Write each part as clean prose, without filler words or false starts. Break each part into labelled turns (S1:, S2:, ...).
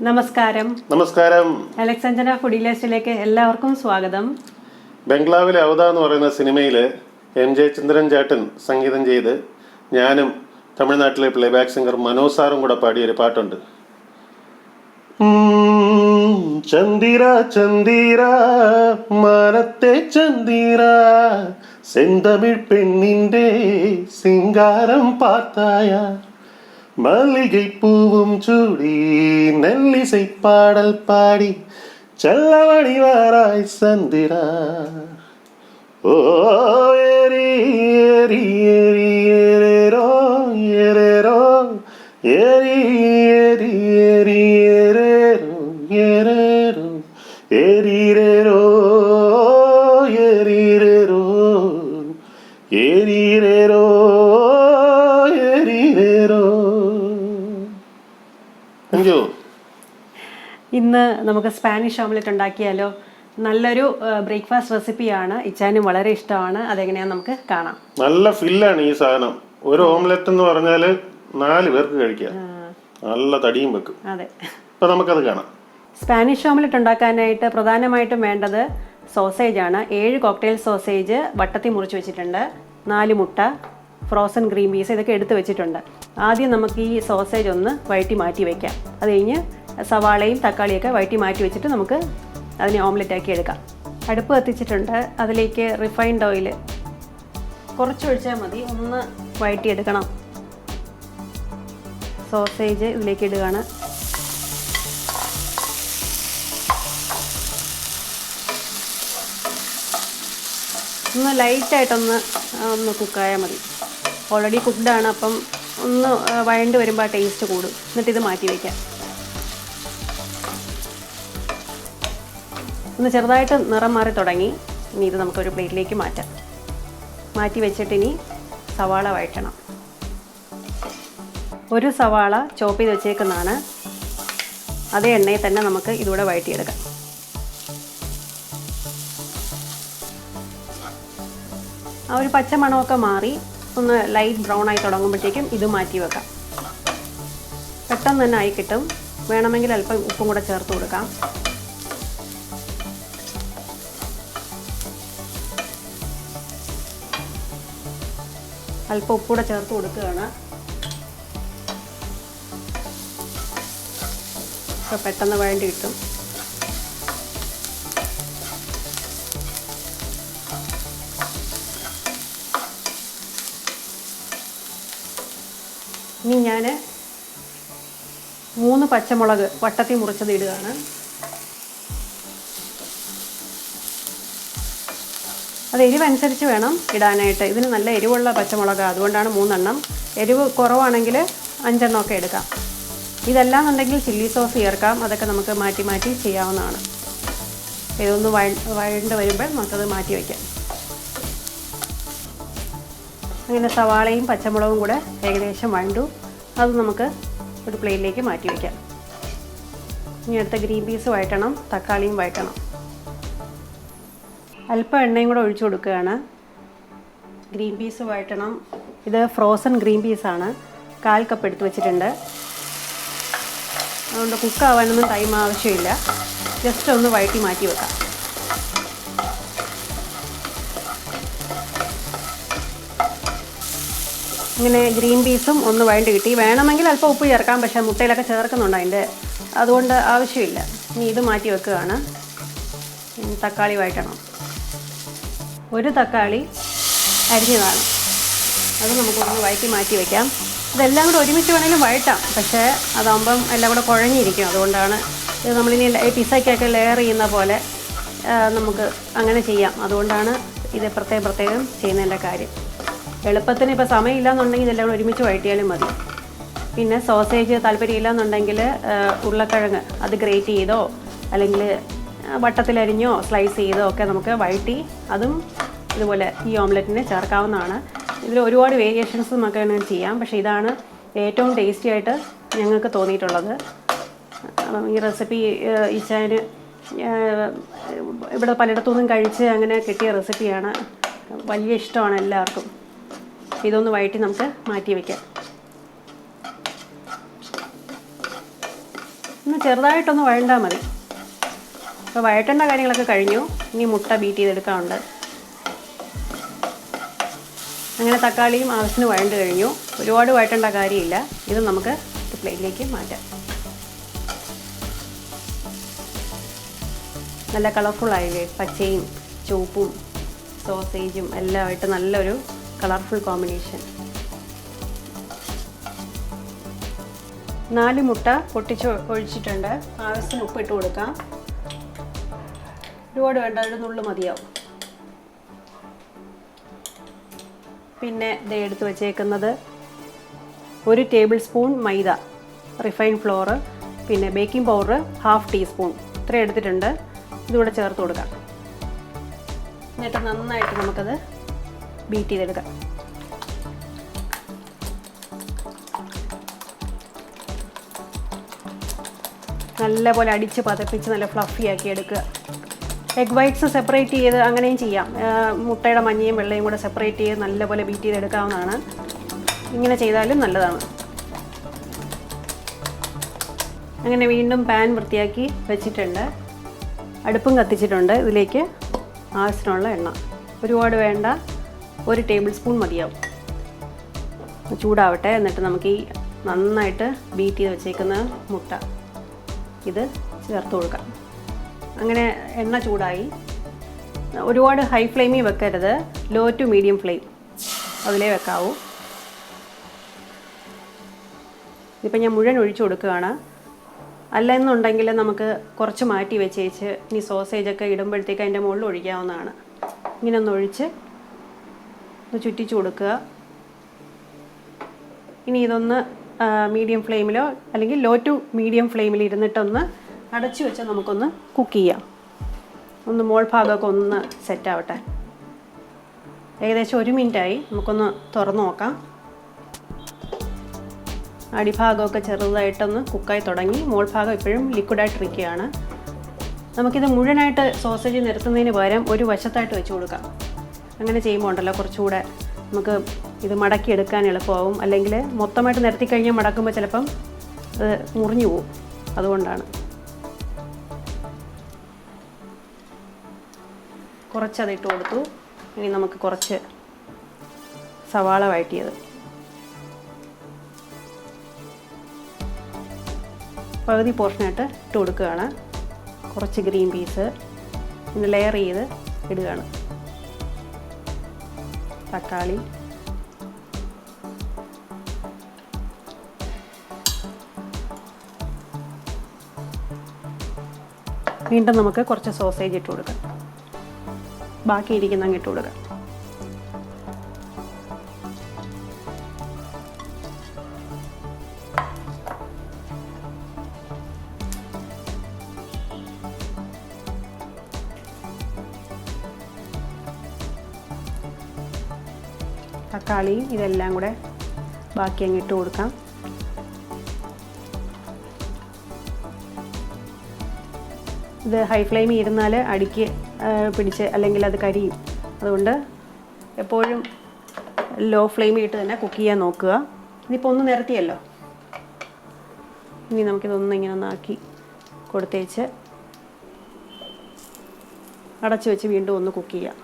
S1: നമസ്കാരം.
S2: നമസ്കാരം.
S1: അലക്സ് അഞ്ജന ഫുഡിലേസിലേക്ക് എല്ലാവർക്കും സ്വാഗതം.
S2: ബംഗ്ലാവിലെ അവധ എന്ന് പറയുന്ന സിനിമയിൽ എം.ജെ. ചന്ദ്രൻ ചേട്ടൻ സംഗീതം ചെയ്ത് ഞാനും തമിഴ്നാട്ടിലെ പ്ലേബാക്ക് സിംഗർ മനോജ് സാറും കൂടെ പാടിയൊരു പാട്ടുണ്ട്. ചന്ദിര ചന്ദിര മാനത്തെ ചന്ദിര സെന്തമിഴ് പെണ്ണിന്റെ സിംഗാരം പാർത്തായ மல்லிகை பூவும் சூடி நெல்லிசை பாடல் பாடி செல்லவடி வாராய் சந்திரா ஓ ஏரி ஏரி ஏரி ஏரேரோ ஏரேரோ ஏரி ஏரி ஏரி ஏரேரோ ஏரேரோ ஏரீரேரோ ஏரீரேரோ ஏரீரேரோ
S1: ഇന്ന് നമുക്ക് സ്പാനിഷ് ഓംലെറ്റ് ഉണ്ടാക്കിയാലോ? നല്ലൊരു ബ്രേക്ക്ഫാസ്റ്റ് റെസിപ്പിയാണ്. ഇച്ചാനും വളരെ ഇഷ്ടമാണ്. അതെങ്ങനെയാന്ന് നമുക്ക് കാണാം.
S2: നല്ല ഫില്ലാണ് ഈ സാധനം. ഒരു ഓംലെറ്റ് എന്ന് പറഞ്ഞാൽ 4 പേർക്ക് കഴിക്കാം. നല്ല തടിയും വെക്കും.
S1: അതെ,
S2: അപ്പൊ നമുക്കത് കാണാം.
S1: സ്പാനിഷ് ഓംലെറ്റ് ഉണ്ടാക്കാനായിട്ട് പ്രധാനമായിട്ടും വേണ്ടത് സോസേജ് ആണ്. 7 കോക്ടെയിൽ സോസേജ് വട്ടത്തിൽ മുറിച്ച് വെച്ചിട്ടുണ്ട്. 4 മുട്ട, ഫ്രോസൺ ഗ്രീൻ പീസ്, ഇതൊക്കെ എടുത്ത് വെച്ചിട്ടുണ്ട്. ആദ്യം നമുക്ക് ഈ സോസേജ് ഒന്ന് വഴറ്റി മാറ്റി വയ്ക്കാം. അത് കഴിഞ്ഞ് സവാളയും തക്കാളിയൊക്കെ വഴറ്റി മാറ്റി വെച്ചിട്ട് നമുക്ക് അതിനെ ഓംലെറ്റ് ആക്കി എടുക്കാം. അടുപ്പ് കത്തിച്ചിട്ടുണ്ട്. അതിലേക്ക് റിഫൈൻഡ് ഓയിൽ കുറച്ച് ഒഴിച്ചാൽ മതി. ഒന്ന് വഴറ്റിയെടുക്കണം. സോസേജ് ഇതിലേക്ക് ഇടുകയാണ്. ഒന്ന് ലൈറ്റായിട്ടൊന്ന് കുക്കായാൽ മതി. ഓൾറെഡി കുക്ക്ഡാണ്, അപ്പം ഒന്ന് വഴണ്ട് വരുമ്പോൾ ആ ടേസ്റ്റ് കൂടും. എന്നിട്ടിത് മാറ്റി വയ്ക്കാം. ഒന്ന് ചെറുതായിട്ട് നിറം മാറി തുടങ്ങി. ഇനി ഇത് നമുക്കൊരു പ്ലേറ്റിലേക്ക് മാറ്റാം. മാറ്റി വെച്ചിട്ട് ഇനി സവാള വഴറ്റണം. ഒരു സവാള ചോപ്പ് ചെയ്ത് വെച്ചേക്കുന്നതാണ്. അതേ എണ്ണയിൽ തന്നെ നമുക്ക് ഇതുകൂടെ വഴറ്റിയെടുക്കാം. ആ ഒരു പച്ച മണമൊക്കെ മാറി ഒന്ന് ലൈറ്റ് ബ്രൗൺ ആയി തുടങ്ങുമ്പോഴത്തേക്കും ഇത് മാറ്റി വെക്കാം. പെട്ടെന്ന് തന്നെ ആയി കിട്ടും. വേണമെങ്കിൽ അല്പം ഉപ്പും കൂടെ ചേർത്ത് കൊടുക്കാം. അല്പം ഉപ്പൂടെ ചേർത്ത് കൊടുക്കുകയാണ്. അപ്പോൾ പെട്ടെന്ന് വഴണ്ടി കിട്ടും. ഇനി ഞാൻ 3 പച്ചമുളക് വട്ടത്തിൽ മുറിച്ചത് ഇടുകയാണ്. അത് എരിവനുസരിച്ച് വേണം ഇടാനായിട്ട്. ഇതിന് നല്ല എരിവുള്ള പച്ചമുളക്, അതുകൊണ്ടാണ് 3 എണ്ണം. എരിവ് കുറവാണെങ്കിൽ 5 എണ്ണമൊക്കെ എടുക്കാം. ഇതല്ലാന്നുണ്ടെങ്കിൽ ചില്ലി സോസ് ചേർക്കാം. അതൊക്കെ നമുക്ക് മാറ്റി മാറ്റി ചെയ്യാവുന്നതാണ്. ഇതൊന്ന് വഴണ്ട് വരുമ്പോൾ നമുക്കത് മാറ്റി വയ്ക്കാം. അങ്ങനെ സവാളയും പച്ചമുളകും കൂടെ ഏകദേശം വഴണ്ടു. അത് നമുക്ക് ഒരു പ്ലേറ്റിലേക്ക് മാറ്റി വയ്ക്കാം. ഇനി അടുത്ത ഗ്രീൻ പീസ് വഴറ്റണം, തക്കാളിയും വഴറ്റണം. അല്പം എണ്ണയും കൂടെ ഒഴിച്ചു കൊടുക്കുകയാണ്. ഗ്രീൻ പീസ് വഴറ്റണം. ഇത് ഫ്രോസൺ ഗ്രീൻ പീസാണ്. 1/4 കപ്പ് എടുത്ത് വെച്ചിട്ടുണ്ട്. അതുകൊണ്ട് കുക്കാവാനൊന്നും ടൈം ആവശ്യമില്ല. ജസ്റ്റ് ഒന്ന് വഴറ്റി മാറ്റി വെക്കാം. ഇങ്ങനെ ഗ്രീൻ പീസും ഒന്ന് വഴണ്ട് കിട്ടി. വേണമെങ്കിൽ അല്പം ഉപ്പ് ചേർക്കാം, പക്ഷേ മുട്ടയിലൊക്കെ ചേർക്കുന്നുണ്ട് അതിൻ്റെ, അതുകൊണ്ട് ആവശ്യമില്ല. ഇനി ഇത് മാറ്റി വെക്കുകയാണ്. തക്കാളി വഴറ്റണം. ഒരു തക്കാളി അരിഞ്ഞതാണ്. അത് നമുക്കൊന്ന് വഴറ്റി മാറ്റി വയ്ക്കാം. ഇതെല്ലാം കൂടെ ഒരുമിച്ച് വേണമെങ്കിലും വഴറ്റാം, പക്ഷേ അതാകുമ്പം എല്ലാം കൂടെ കുഴഞ്ഞിരിക്കും. അതുകൊണ്ടാണ് ഇത് നമ്മളിനി പിസയ്ക്കൊക്കെ ലെയർ ചെയ്യുന്ന പോലെ നമുക്ക് അങ്ങനെ ചെയ്യാം. അതുകൊണ്ടാണ് ഇത് പ്രത്യേകം ചെയ്യുന്നതിൻ്റെ കാര്യം. എളുപ്പത്തിന് ഇപ്പോൾ സമയമില്ല എന്നുണ്ടെങ്കിൽ ഇതെല്ലാം കൂടെ ഒരുമിച്ച് വഴറ്റിയാലും മതി. പിന്നെ സോസേജ് താല്പര്യമില്ല എന്നുണ്ടെങ്കിൽ ഉരുളക്കിഴങ്ങ് അത് ഗ്രേറ്റ് ചെയ്തോ അല്ലെങ്കിൽ വട്ടത്തിലരിഞ്ഞോ സ്ലൈസ് ചെയ്തോ ഒക്കെ നമുക്ക് വഴറ്റി അതും ഇതുപോലെ ഈ ഓംലെറ്റിന് ചേർക്കാവുന്നതാണ്. ഇതിൽ ഒരുപാട് വേരിയേഷൻസ് നമുക്ക് അങ്ങനെ ചെയ്യാം, പക്ഷേ ഇതാണ് ഏറ്റവും ടേസ്റ്റി ആയിട്ട് ഞങ്ങൾക്ക് തോന്നിയിട്ടുള്ളത്. ഈ റെസിപ്പി ഇച്ചാന് ഇവിടെ പലയിടത്തുനിന്നും കഴിച്ച് അങ്ങനെ കിട്ടിയ റെസിപ്പിയാണ്. വലിയ ഇഷ്ടമാണ് എല്ലാവർക്കും. ഇതൊന്ന് വഴറ്റി നമുക്ക് മാറ്റി വയ്ക്കാം. ഒന്ന് ചെറുതായിട്ടൊന്ന് വഴണ്ടാൽ മതി. അപ്പോൾ വഴറ്റേണ്ട കാര്യങ്ങളൊക്കെ കഴിഞ്ഞു. ഇനി മുട്ട ബീറ്റ് ചെയ്തെടുക്കാനുണ്ട്. അങ്ങനെ തക്കാളിയും ആവശ്യത്തിന് വഴണ്ട് കഴിഞ്ഞു. ഒരുപാട് വഴറ്റേണ്ട കാര്യമില്ല. ഇത് നമുക്ക് പ്ലേറ്റിലേക്ക് മാറ്റാം. നല്ല കളർഫുള്ളായില്ലേ? പച്ചയും ചുവപ്പും സോസേജും എല്ലാമായിട്ട് നല്ലൊരു കളർഫുൾ കോമ്പിനേഷൻ. 4 മുട്ട പൊട്ടിച്ച് ഒഴിച്ചിട്ടുണ്ട്. ആവശ്യത്തിന് ഉപ്പിട്ട് കൊടുക്കാം. ഒരുപാട് വേണ്ട, ഒരു നുള്ളു മതിയാവും. പിന്നെ ദേ എടുത്ത് വെച്ചേക്കുന്നത് 1 ടേബിൾ സ്പൂൺ മൈദ, റിഫൈൻഡ് ഫ്ലോർ, പിന്നെ ബേക്കിംഗ് പൗഡർ 1/2 ടീസ്പൂൺ, ഇത്രയും എടുത്തിട്ടുണ്ട്. ഇതുകൂടെ ചേർത്ത് കൊടുക്കാം. എന്നിട്ട് നന്നായിട്ട് നമുക്കത് ബീറ്റ് ചെയ്തെടുക്കാം. നല്ലപോലെ അടിച്ച് പതപ്പിച്ച് നല്ല ഫ്ലഫി ആക്കി എടുക്കുക. എഗ് വൈറ്റ്സ് സെപ്പറേറ്റ് ചെയ്ത് അങ്ങനെയും ചെയ്യാം. മുട്ടയുടെ മഞ്ഞയും വെള്ളയും കൂടെ സെപ്പറേറ്റ് ചെയ്ത് നല്ലപോലെ ബീറ്റ് ചെയ്തെടുക്കാവുന്നതാണ്. ഇങ്ങനെ ചെയ്താലും നല്ലതാണ്. അങ്ങനെ വീണ്ടും പാൻ വൃത്തിയാക്കി വെച്ചിട്ടുണ്ട്. അടുപ്പും കത്തിച്ചിട്ടുണ്ട്. ഇതിലേക്ക് ആവശ്യത്തിനുള്ള എണ്ണ, ഒരുപാട് വേണ്ട, 1 ടേബിൾ സ്പൂൺ മതിയാവും. ചൂടാവട്ടെ. എന്നിട്ട് നമുക്ക് ഈ നന്നായിട്ട് ബീറ്റ് ചെയ്ത് വെച്ചേക്കുന്ന മുട്ട ഇത് ചേർത്ത് കൊടുക്കാം. അങ്ങനെ എണ്ണ ചൂടായി. ഒരുപാട് ഹൈ ഫ്ലെയിമിൽ വെക്കരുത്, ലോ ടു മീഡിയം ഫ്ലെയിം അതിലേ വെക്കാവൂ. ഇതിപ്പോൾ ഞാൻ മുഴുവൻ ഒഴിച്ചു കൊടുക്കുകയാണ്. അല്ല എന്നുണ്ടെങ്കിൽ നമുക്ക് കുറച്ച് മാറ്റി വെച്ചേച്ച് ഇനി സോസേജൊക്കെ ഇടുമ്പോഴത്തേക്ക് അതിൻ്റെ മുകളിൽ ഒഴിക്കാവുന്നതാണ്. ഇങ്ങനെ ഒന്ന് ഒഴിച്ച് ഒന്ന് ചുറ്റിച്ച് കൊടുക്കുക. ഇനി ഇതൊന്ന് മീഡിയം ഫ്ലെയിമിലോ അല്ലെങ്കിൽ ലോ ടു മീഡിയം ഫ്ലെയിമിൽ ഇരുന്നിട്ടൊന്ന് അടച്ചു വെച്ച് നമുക്കൊന്ന് കുക്ക് ചെയ്യാം. ഒന്ന് മോൾ ഭാഗമൊക്കെ ഒന്ന് സെറ്റാവട്ടെ. ഏകദേശം 1 മിനിറ്റായി. നമുക്കൊന്ന് തുറന്ന് നോക്കാം. അടിഭാഗമൊക്കെ ചെറുതായിട്ടൊന്ന് കുക്കായി തുടങ്ങി. മോൾ ഭാഗം ഇപ്പോഴും ലിക്വിഡായിട്ടിരിക്കുകയാണ്. നമുക്കിത് മുഴുവനായിട്ട് സോസേജ് നിരത്തുന്നതിന് പകരം ഒരു വശത്തായിട്ട് വെച്ച് കൊടുക്കാം. അങ്ങനെ ചെയ്യുമ്പോൾ ഉണ്ടല്ലോ കുറച്ചുകൂടെ നമുക്ക് ഇത് മടക്കിയെടുക്കാൻ എളുപ്പമാവും. അല്ലെങ്കിൽ മൊത്തമായിട്ട് നിരത്തി കഴിഞ്ഞാൽ മടക്കുമ്പോൾ ചിലപ്പം അത് മുറിഞ്ഞു പോവും. അതുകൊണ്ടാണ് കുറച്ചതിട്ട് കൊടുത്തു. ഇനി നമുക്ക് കുറച്ച് സവാള വഴറ്റിയത് പകുതി പോർഷനായിട്ട് ഇട്ട് കൊടുക്കുകയാണ്. കുറച്ച് ഗ്രീൻ പീസ് പിന്നെ ലെയർ ചെയ്ത് ഇടുകയാണ്. തക്കാളി, വീണ്ടും നമുക്ക് കുറച്ച് സോസേജ് ഇട്ട് കൊടുക്കാം. ബാക്കി ഇരിക്കുന്ന അങ്ങ് ഇട്ട് കൊടുക്കാം. തക്കാളിയും ഇതെല്ലാം കൂടെ ബാക്കി അങ്ങ് ഇട്ട് കൊടുക്കാം. ഇത് ഹൈ ഫ്ലെയിമിൽ ഇരുന്നാൽ അടിക്ക് പിടിച്ച് അല്ലെങ്കിൽ അത് കരിയും. അതുകൊണ്ട് എപ്പോഴും ലോ ഫ്ലെയിമിൽ ഇട്ട് തന്നെ കുക്ക് ചെയ്യാൻ നോക്കുക. ഇതിപ്പോൾ ഒന്ന് നിരത്തിയല്ലോ. ഇനി നമുക്കിതൊന്ന് ഇങ്ങനെ ഒന്നാക്കി കൊടുത്തേച്ച് അടച്ചു വെച്ച് വീണ്ടും ഒന്ന് കുക്ക് ചെയ്യാം.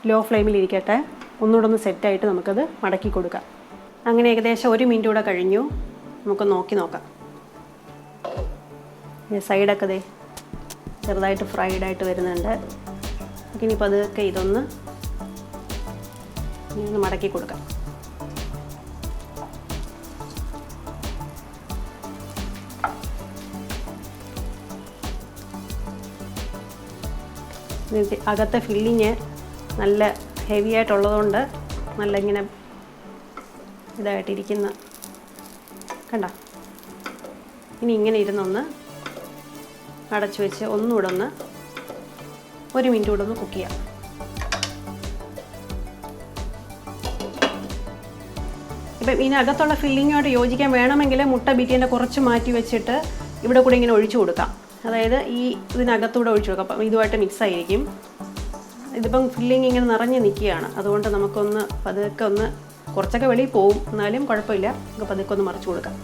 S1: ലോ ഫ്ലെയിമിൽ ഇരിക്കട്ടെ. ഒന്നുകൂടെ ഒന്ന് സെറ്റായിട്ട് നമുക്കത് മടക്കി കൊടുക്കാം. അങ്ങനെ ഏകദേശം 1 മിനിറ്റ് കൂടെ കഴിഞ്ഞു. നമുക്ക് നോക്കി നോക്കാം. സൈഡൊക്കെ ദേ ചെറുതായിട്ട് ഫ്രൈഡായിട്ട് വരുന്നുണ്ട്. ഇനിയിപ്പോൾ അതൊക്കെ ഇതൊന്ന് മടക്കി കൊടുക്കാം. അകത്തെ ഫില്ലിങ് നല്ല ഹെവി ആയിട്ടുള്ളതുകൊണ്ട് നല്ല ഇങ്ങനെ ഇതായിട്ടിരിക്കുന്ന കണ്ടോ. ഇനി ഇങ്ങനെ ഇരുന്നൊന്ന് അടച്ചു വെച്ച് ഒന്നുകൂടെ ഒന്ന് 1 മിനിറ്റ് കൂടെ ഒന്ന് കുക്ക് ചെയ്യാം. ഇപ്പം ഇതിനകത്തുള്ള ഫില്ലിങ്ങോട്ട് യോജിക്കാൻ വേണമെങ്കിൽ മുട്ട ബീറ്റിൻ്റെ കുറച്ച് മാറ്റി വെച്ചിട്ട് ഇവിടെ കൂടെ ഇങ്ങനെ ഒഴിച്ചു കൊടുക്കാം. അതായത് ഈ ഇതിനകത്തൂടെ ഒഴിച്ചു കൊടുക്കാം. അപ്പം ഇതുമായിട്ട് മിക്സ് ആയിരിക്കും. ഇതിപ്പം ഫില്ലിങ് ഇങ്ങനെ നിറഞ്ഞ് നിൽക്കുകയാണ്. അതുകൊണ്ട് നമുക്കൊന്ന് പതുക്കെ ഒന്ന് കുറച്ചൊക്കെ വെളിയിൽ പോവും, എന്നാലും കുഴപ്പമില്ല. നമുക്ക് പതുക്കെ ഒന്ന് മറിച്ച് കൊടുക്കാം.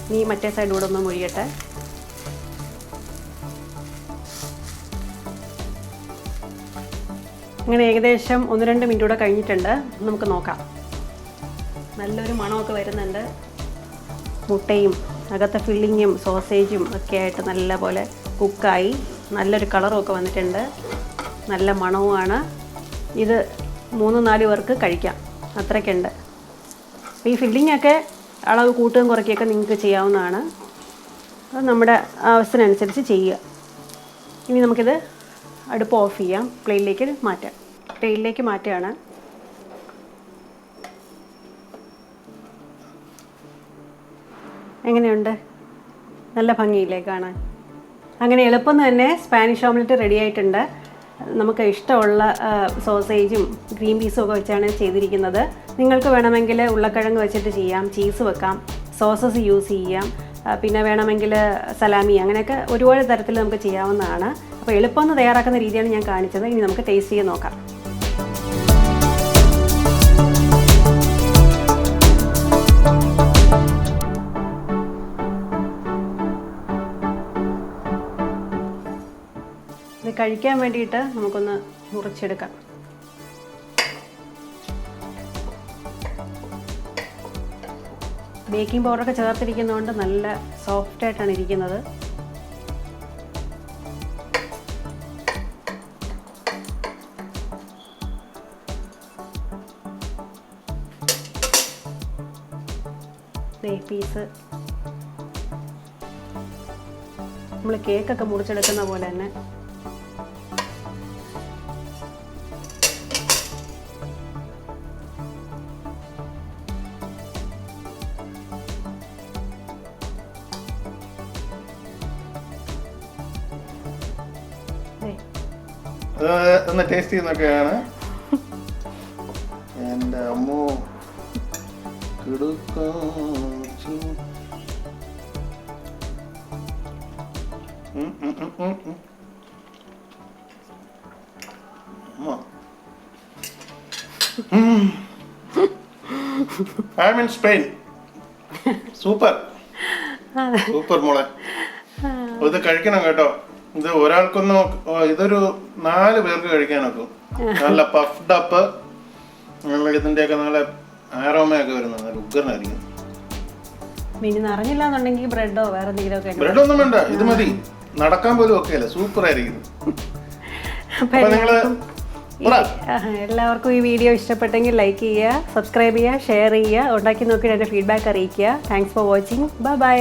S1: ഇനി മറ്റേ സൈഡ് കൂടെ ഒന്ന് മൊഴിയട്ടെ. അങ്ങനെ ഏകദേശം 1-2 മിനിറ്റ് കൂടെ കഴിഞ്ഞിട്ടുണ്ട്. നമുക്ക് നോക്കാം. നല്ലൊരു മണമൊക്കെ വരുന്നുണ്ട്. മുട്ടയും അകത്തെ ഫില്ലിങ്ങും സോസേജും ഒക്കെ ആയിട്ട് നല്ല പോലെ കുക്കായി നല്ലൊരു കളറും ഒക്കെ വന്നിട്ടുണ്ട്. നല്ല മണവുമാണ്. ഇത് 3-4 പേർക്ക് കഴിക്കാം, അത്രയ്ക്കുണ്ട്. ഈ ഫില്ലിങ്ങൊക്കെ അളവ് കൂട്ടുകയും കുറയ്ക്കുകയൊക്കെ നിങ്ങൾക്ക് ചെയ്യാവുന്നതാണ്. അത് നമ്മുടെ ആവശ്യത്തിനനുസരിച്ച് ചെയ്യുക. ഇനി നമുക്കിത് അടുപ്പ് ഓഫ് ചെയ്യാം. പ്ലേറ്റിലേക്ക് മാറ്റുകയാണ്. എങ്ങനെയുണ്ട്? നല്ല ഭംഗിയില്ലേ കാണാൻ? അങ്ങനെ എളുപ്പം തന്നെ സ്പാനിഷ് ഓംലെറ്റ് റെഡി ആയിട്ടുണ്ട്. നമുക്ക് ഇഷ്ടമുള്ള സോസേജും ഗ്രീൻ പീസും ഒക്കെ വെച്ചാണ് ചെയ്തിരിക്കുന്നത്. നിങ്ങൾക്ക് വേണമെങ്കിൽ ഉരുളക്കിഴങ്ങ് വെച്ചിട്ട് ചെയ്യാം, ചീസ് വെക്കാം, സോസസ് യൂസ് ചെയ്യാം, പിന്നെ വേണമെങ്കിൽ സലാമി, അങ്ങനെയൊക്കെ ഒരുപാട് തരത്തിൽ നമുക്ക് ചെയ്യാവുന്നതാണ്. അപ്പോൾ എളുപ്പം തയ്യാറാക്കുന്ന രീതിയാണ് ഞാൻ കാണിച്ചത്. ഇനി നമുക്ക് ടേസ്റ്റ് ചെയ്ത് നോക്കാം. ഇത് കഴിക്കാൻ വേണ്ടിയിട്ട് നമുക്കൊന്ന് മുറിച്ചെടുക്കാം. ബേക്കിംഗ് പൗഡറൊക്കെ ചേർത്തിരിക്കുന്നതുകൊണ്ട് നല്ല സോഫ്റ്റായിട്ടാണ് ഇരിക്കുന്നത്. പീസ് നമ്മൾ കേക്കൊക്കെ മുറിച്ചെടുക്കുന്ന പോലെ തന്നെ
S2: ഒന്ന് ടേസ്റ്റ് ചെയ്യുന്നൊക്കെയാണ്. എൻ്റെ അമ്മോ I'm in Spain. സൂപ്പർ മോളെ. ഇത് കഴിക്കണം കേട്ടോ. ഇത് ഒരാൾക്കൊന്നും, ഇതൊരു 4 പേർക്ക് കഴിക്കാനൊക്കെ. നല്ല പഫ്ഡ് അപ്പ്, ഇതിന്റെയൊക്കെ നല്ല ആരോമയൊക്കെ വരുന്നത് നല്ല ഉഗ്രനായിരിക്കും.
S1: അറിഞ്ഞില്ലാന്നുണ്ടെങ്കിൽ ബ്രെഡോ വേറെ എന്തെങ്കിലും
S2: ബ്രെഡൊന്നും വേണ്ട, ഇത് മതി. നടക്കാൻ പോലും ഒക്കെ അല്ലേ, സൂപ്പർ ആയിരിക്കും.
S1: എല്ലാവർക്കും ഈ വീഡിയോ ഇഷ്ടപ്പെട്ടെങ്കിൽ ലൈക്ക് ചെയ്യുക, സബ്സ്ക്രൈബ് ചെയ്യുക, ഷെയർ ചെയ്യുക, ഉണ്ടാക്കി നോക്കിയിട്ട് എൻ്റെ ഫീഡ്ബാക്ക് അറിയിക്കുക. Thanks for watching. ബൈ.